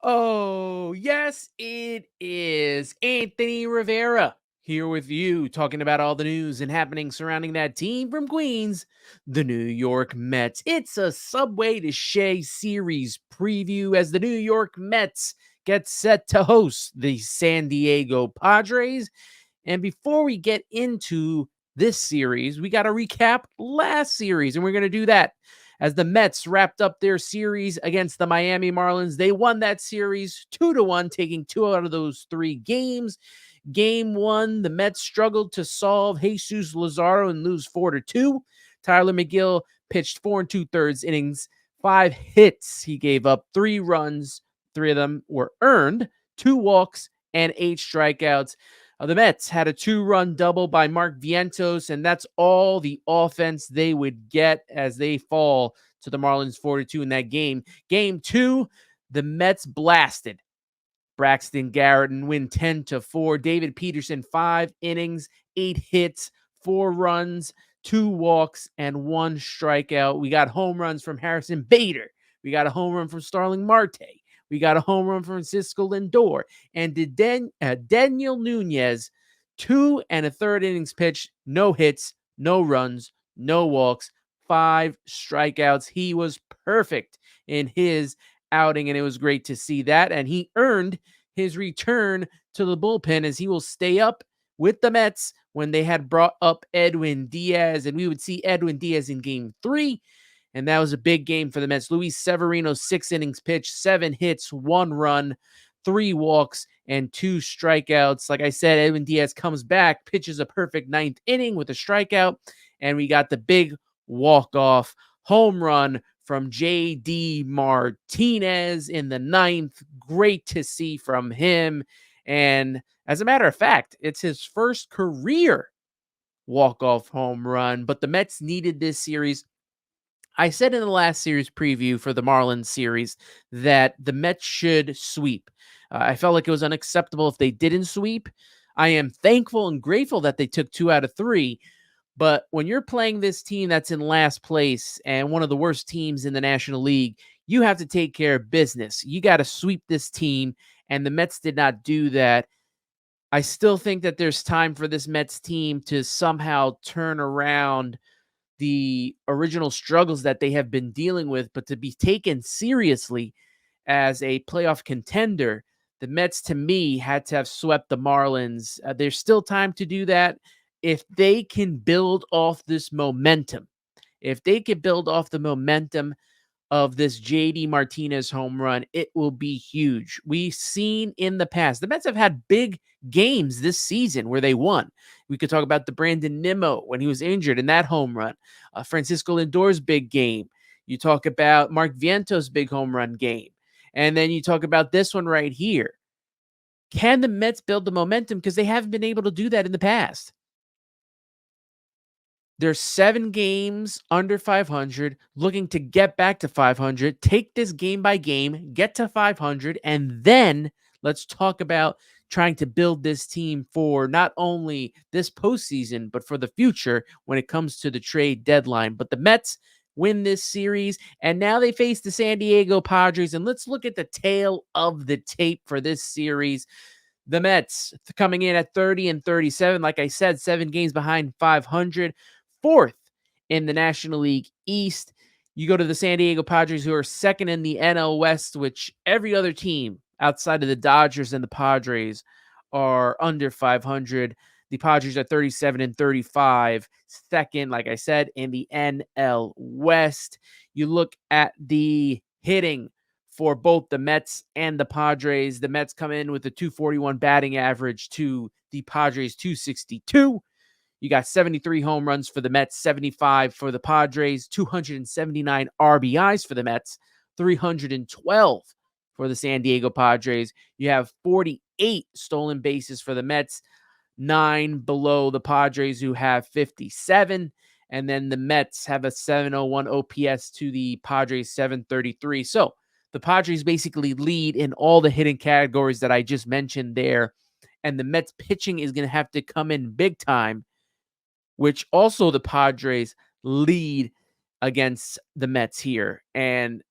Oh, yes, it is Anthony Rivera here with you, talking about all the news and happenings surrounding that team from Queens, the New York Mets. It's a Subway to Shea series preview as the New York Mets get set to host the San Diego Padres. And before we get into this series, we got to recap last series, and we're going to do that as the Mets wrapped up their series against the Miami Marlins. They won that series 2-1, taking 2 out of those 3 games. Game 1, the Mets struggled to solve Jesus Lazaro and lose 4-2. Tyler McGill pitched 4 2/3 innings, 5 hits. He gave up 3 runs. 3 of them were earned, 2 walks, and 8 strikeouts. The Mets had a 2-run double by Mark Vientos, and that's all the offense they would get as they fall to the Marlins 4-2 in that game. Game 2, the Mets blasted Braxton Garrett and win 10-4. David Peterson, 5 innings, 8 hits, 4 runs, 2 walks, and 1 strikeout. We got home runs from Harrison Bader. We got a home run from Starling Marte. We got a home run from Cisco Lindor. And Daniel Nunez, 2 1/3 innings pitched, no hits, no runs, no walks, 5 strikeouts. He was perfect in his outing, and it was great to see that. And he earned his return to the bullpen as he will stay up with the Mets when they had brought up Edwin Diaz, and we would see Edwin Diaz in game 3. And that was a big game for the Mets. Luis Severino, 6 innings pitched, 7 hits, 1 run, 3 walks, and 2 strikeouts. Like I said, Edwin Diaz comes back, pitches a perfect 9th inning with a strikeout, and we got the big walk-off home run from J.D. Martinez in the 9th. Great to see from him. And as a matter of fact, it's his first career walk-off home run, but the Mets needed this series. I said in the last series preview for the Marlins series that the Mets should sweep. I felt like it was unacceptable if they didn't sweep. I am thankful and grateful that they took 2 out of 3. But when you're playing this team that's in last place and one of the worst teams in the National League, you have to take care of business. You got to sweep this team, and the Mets did not do that. I still think that there's time for this Mets team to somehow turn around the original struggles that they have been dealing with, but to be taken seriously as a playoff contender, the Mets, to me, had to have swept the Marlins. There's still time to do that. If they can build off this momentum, if they can build off the momentum of this JD Martinez home run, it will be huge. We've seen in the past, the Mets have had big games this season where they won. We could talk about the Brandon Nimmo when he was injured in that home run, Francisco Lindor's big game. You talk about Mark Vientos' big home run game. And then you talk about this one right here. Can the Mets build the momentum? Because they haven't been able to do that in the past. There's 7 games under 500, looking to get back to 500. Take this game by game, get to 500, and then let's talk about trying to build this team for not only this postseason, but for the future when it comes to the trade deadline. But the Mets win this series, and now they face the San Diego Padres. And let's look at the tail of the tape for this series. The Mets coming in at 30-37. Like I said, 7 games behind 500. 4th in the National League East. You go to the San Diego Padres, who are 2nd in the NL West, which every other team outside of the Dodgers and the Padres are under 500. The Padres are 37-35, 2nd, like I said, in the NL West. You look at the hitting for both the Mets and the Padres. The Mets come in with a 241 batting average to the Padres 262. You got 73 home runs for the Mets, 75 for the Padres, 279 RBIs for the Mets, 312 for the San Diego Padres. You have 48 stolen bases for the Mets, 9 below the Padres, who have 57. And then the Mets have a 701 OPS to the Padres 733. So the Padres basically lead in all the hitting categories that I just mentioned there. And the Mets pitching is going to have to come in big time, which also the Padres lead against the Mets here. And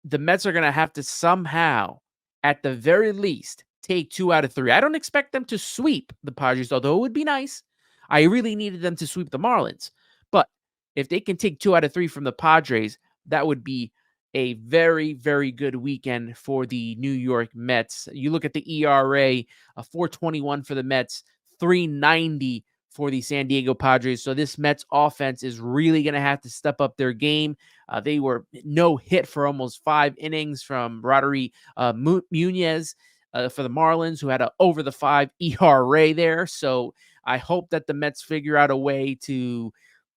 the Mets are going to have to somehow at the very least, take 2 out of 3. I don't expect them to sweep the Padres, although it would be nice. I really needed them to sweep the Marlins. But if they can take 2 out of 3 from the Padres, that would be a very, very good weekend for the New York Mets. You look at the ERA, a 4.21 for the Mets, 3.90 for the San Diego Padres. So this Mets offense is really going to have to step up their game. They were no hit for almost 5 innings from Roderick Munez for the Marlins, who had a over the 5 ERA there. So I hope that the Mets figure out a way to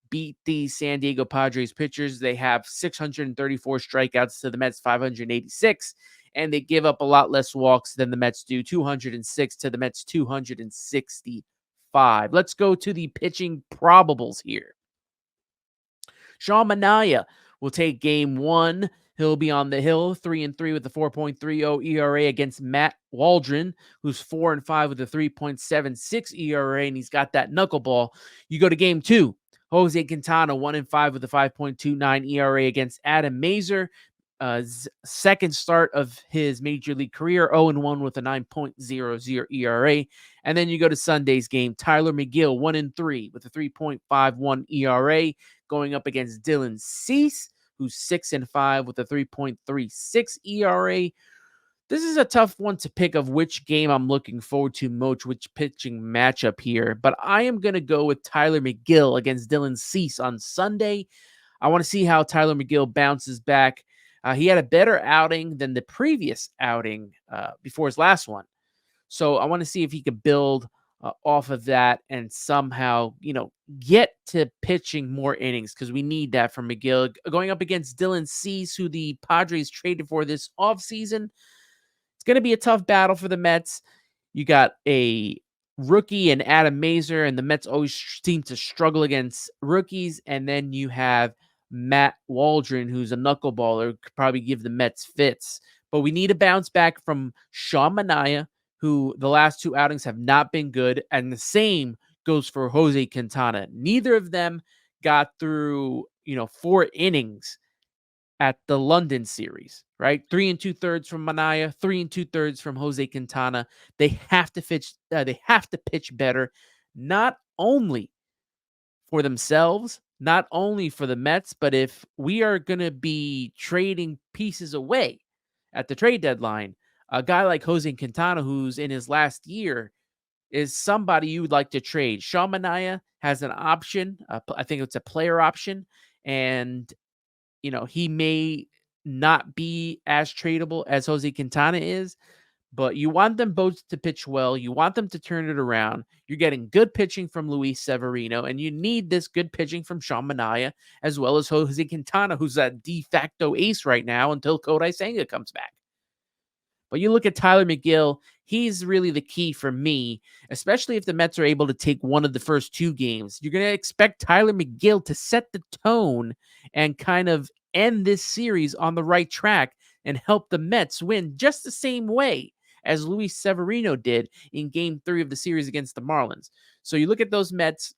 beat the San Diego Padres pitchers. They have 634 strikeouts to the Mets 586, and they give up a lot less walks than the Mets do, 206 to the Mets 265. Let's go to the pitching probables here. Sean Manaea will take game 1. He'll be on the hill, 3-3 with a 4.30 ERA against Matt Waldron, who's 4-5 with a 3.76 ERA, and he's got that knuckleball. You go to game 2. Jose Quintana, 1-5 with a 5.29 ERA against Adam Mazur. Second start of his major league career, 0-1 with a 9.00 ERA. And then you go to Sunday's game. Tyler McGill, 1-3 with a 3.51 ERA, going up against Dylan Cease, who's 6-5 with a 3.36 ERA. This is a tough one to pick of which game I'm looking forward to most, which pitching matchup here. But I am going to go with Tyler McGill against Dylan Cease on Sunday. I want to see how Tyler McGill bounces back. He had a better outing than the previous outing before his last one. So I want to see if he could build off of that and somehow, get to pitching more innings, because we need that from McGill. Going up against Dylan Cease, who the Padres traded for this offseason. It's going to be a tough battle for the Mets. You got a rookie and Adam Mazur, and the Mets always seem to struggle against rookies. And then you have Matt Waldron, who's a knuckleballer, could probably give the Mets fits. But we need a bounce back from Sean Manaea, who the last 2 outings have not been good. And the same goes for Jose Quintana. Neither of them got through, 4 innings at the London series, right? 3 2/3 from Manaea, 3 2/3 from Jose Quintana. They have to pitch. They have to pitch better, not only for themselves, not only for the Mets, but if we are going to be trading pieces away at the trade deadline, a guy like Jose Quintana, who's in his last year, is somebody you would like to trade. Sean Manaea has an option. I think it's a player option, and he may not be as tradable as Jose Quintana is, but you want them both to pitch well. You want them to turn it around. You're getting good pitching from Luis Severino, and you need this good pitching from Sean Manaea, as well as Jose Quintana, who's a de facto ace right now until Kodai Senga comes back. But you look at Tyler McGill, he's really the key for me, especially if the Mets are able to take one of the first 2 games. You're going to expect Tyler McGill to set the tone and kind of end this series on the right track and help the Mets win just the same way as Luis Severino did in game 3 of the series against the Marlins. So you look at those Mets,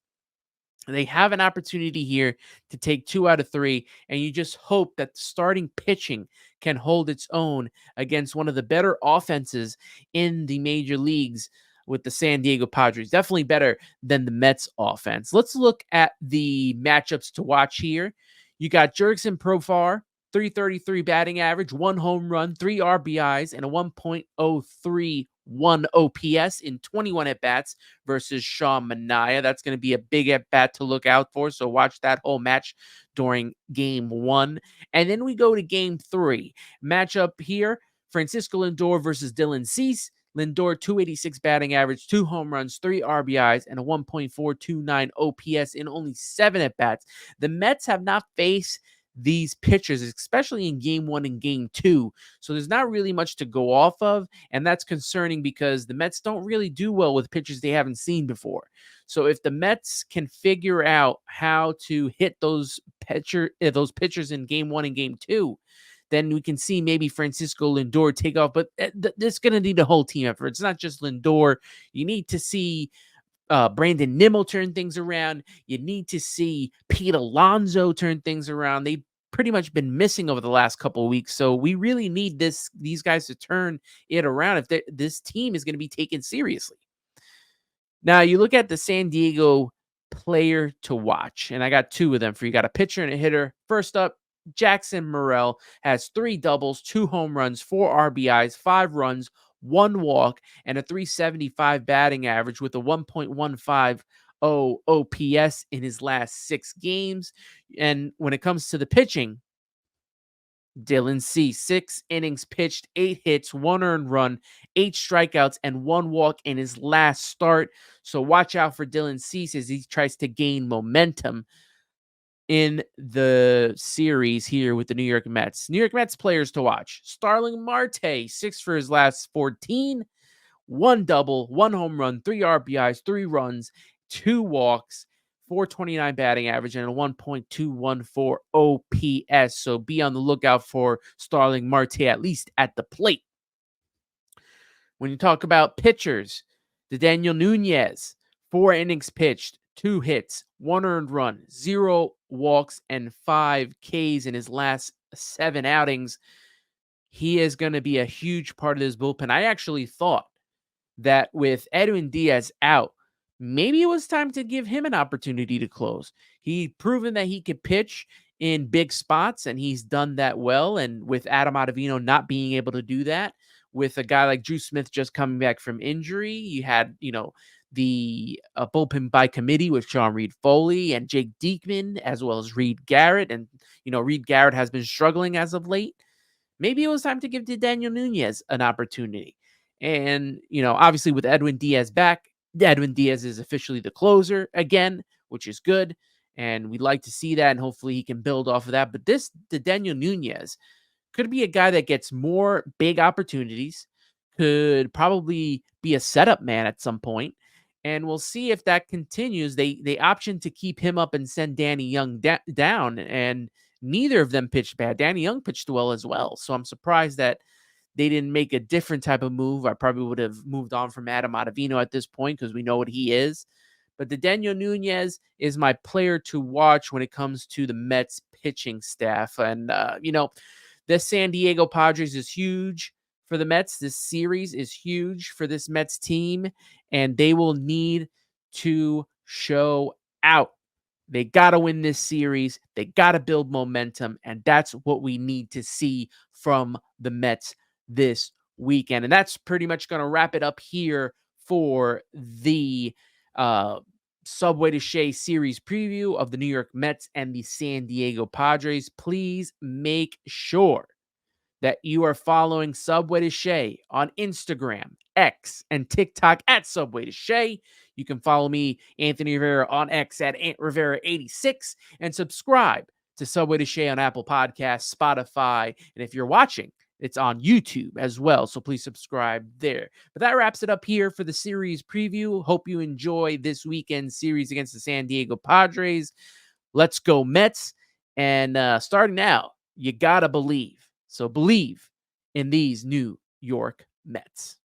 they have an opportunity here to take 2 out of 3, and you just hope that the starting pitching can hold its own against one of the better offenses in the major leagues with the San Diego Padres. Definitely better than the Mets offense. Let's look at the matchups to watch here. You got Jurickson Profar, 333 batting average, 1 home run, 3 RBIs, and a 1.031 OPS in 21 at-bats versus Sean Manaea. That's going to be a big at-bat to look out for, so watch that whole match during game 1. And then we go to game 3. Matchup here, Francisco Lindor versus Dylan Cease. Lindor, 286 batting average, 2 home runs, 3 RBIs, and a 1.429 OPS in only 7 at-bats. The Mets have not faced these pitchers, especially in game 1 and game 2. So there's not really much to go off of, and that's concerning because the Mets don't really do well with pitchers they haven't seen before. So if the Mets can figure out how to hit those pitchers in game 1 and game 2, then we can see maybe Francisco Lindor take off. But this is going to need a whole team effort. It's not just Lindor. You need to see Brandon Nimmo turn things around. You need to see Pete Alonso turn things around. They pretty much been missing over the last couple of weeks. So we really need these guys to turn it around if this team is going to be taken seriously. Now, you look at the San Diego player to watch, and I got two of them for you. Got a pitcher and a hitter. First up, Jackson Morrell has 3 doubles, 2 home runs, 4 RBIs, 5 runs, 1 walk, and a 375 batting average with a 1.15 OPS in his last 6 games. And when it comes to the pitching, Dylan C, 6 innings pitched, 8 hits, 1 earned run, 8 strikeouts, and 1 walk in his last start. So watch out for Dylan C as he tries to gain momentum in the series here with the New York Mets. New York Mets players to watch. Starling Marte, 6 for his last 14, 1 double, 1 home run, 3 RBIs, 3 runs, 2 walks, 429 batting average, and a 1.214 OPS. So be on the lookout for Starling Marte, at least at the plate. When you talk about pitchers, Daniel Nunez, 4 innings pitched, 2 hits, 1 earned run, 0 walks, and 5 Ks in his last 7 outings. He is going to be a huge part of this bullpen. I actually thought that with Edwin Diaz out, maybe it was time to give him an opportunity to close. He proven that he could pitch in big spots, and he's done that well. And with Adam Ottavino not being able to do that, with a guy like Drew Smith just coming back from injury, you had, the bullpen by committee with Sean Reed Foley and Jake Diekman, as well as Reed Garrett. And, Reed Garrett has been struggling as of late. Maybe it was time to give Daniel Nunez an opportunity. And, obviously with Edwin Diaz back, Edwin Diaz is officially the closer again, which is good. And we'd like to see that. And hopefully he can build off of that. But the Daniel Nunez could be a guy that gets more big opportunities, could probably be a setup man at some point. And we'll see if that continues. They optioned to keep him up and send Danny Young down. And neither of them pitched bad. Danny Young pitched well as well. So I'm surprised that they didn't make a different type of move. I probably would have moved on from Adam Ottavino at this point because we know what he is. But the Daniel Nunez is my player to watch when it comes to the Mets pitching staff. And, this San Diego Padres is huge for the Mets. This series is huge for this Mets team, and they will need to show out. They got to win this series. They got to build momentum, and that's what we need to see from the Mets this weekend. And that's pretty much going to wrap it up here for the Subway to Shea series preview of the New York Mets and the San Diego Padres. Please make sure that you are following Subway to Shea on Instagram, X, and TikTok at Subway to Shea. You can follow me, Anthony Rivera, on X at AntRivera86, and subscribe to Subway to Shea on Apple Podcasts, Spotify, and if you're watching, it's on YouTube as well, so please subscribe there. But that wraps it up here for the series preview. Hope you enjoy this weekend series against the San Diego Padres. Let's go Mets. And starting now, you got to believe. So believe in these New York Mets.